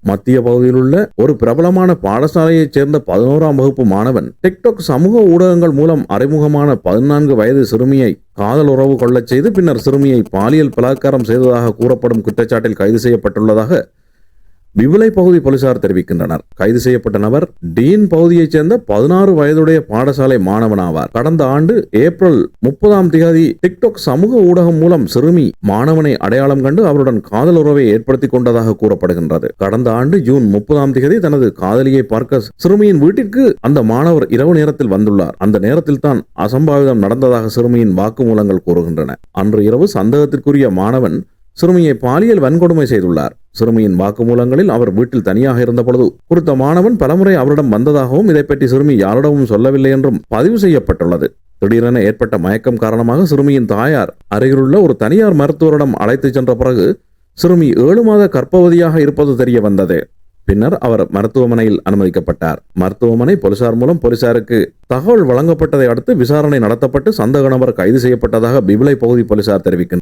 மத்திய பகுதியில் உள்ள ஒரு பிரபலமான பாடசாலையைச் சேர்ந்த 11ஆம் வகுப்பு மாணவன் டிக்டாக் சமூக ஊடகங்கள் மூலம் அறிமுகமான 14 வயது சிறுமியை காதல் உறவு கொள்ளச் செய்து பின்னர் சிறுமியை பாலியல் பலாத்காரம் செய்ததாக கூறப்படும் குற்றச்சாட்டில் கைது செய்யப்பட்டுள்ளதாக விவிலை பகுதி போலீசார் தெரிவிக்கின்றனர். கைது செய்யப்பட்ட நபர் டீன் பகுதியைச் சேர்ந்த 16 வயதுடைய பாடசாலை மாணவனாவார். கடந்த ஆண்டு ஏப்ரல் 30ஆம் தேதி டிக்டாக் சமூக ஊடகம் மூலம் சிறுமி மாணவனை அடையாளம் கண்டு அவருடன் காதல் உறவை ஏற்படுத்திக் கொண்டதாக கூறப்படுகின்றது. கடந்த ஆண்டு ஜூன் 30ஆம் தேதி தனது காதலியை பார்க்க சிறுமியின் வீட்டிற்கு அந்த மாணவர் இரவு நேரத்தில் வந்துள்ளார். அந்த நேரத்தில் தான் அசம்பாவிதம் நடந்ததாக சிறுமியின் வாக்குமூலங்கள் கூறுகின்றன. அன்று இரவு சந்தேகத்திற்குரிய மாணவன் சிறுமியை பாலியல் வன்கொடுமை செய்துள்ளார். சிறுமியின் வாக்குமூலங்களில் அவர் வீட்டில் தனியாக இருந்தபொழுது குறித்த மாணவன் பலமுறை அவரிடம் வந்ததாகவும் இதைப்பற்றி சிறுமி யாரிடமும் சொல்லவில்லை என்றும் பதிவு செய்யப்பட்டுள்ளது. திடீரென ஏற்பட்ட மயக்கம் காரணமாக சிறுமியின் தாயார் அருகிலுள்ள ஒரு தனியார் மருத்துவரிடம் அழைத்துச் சென்ற பிறகு சிறுமி 7 மாத கர்ப்பவதியாக இருப்பது தெரிய வந்தது. பின்னர் அவர் மருத்துவமனையில் அனுமதிக்கப்பட்டார். மருத்துவமனை போலீசார் மூலம் போலீசாருக்கு தகவல் வழங்கப்பட்டதை அடுத்து விசாரணை நடத்தப்பட்டு சந்தேக நபர் கைது செய்யப்பட்டதாக விவிலை பகுதி போலீசார் தெரிவிக்கின்றனர்.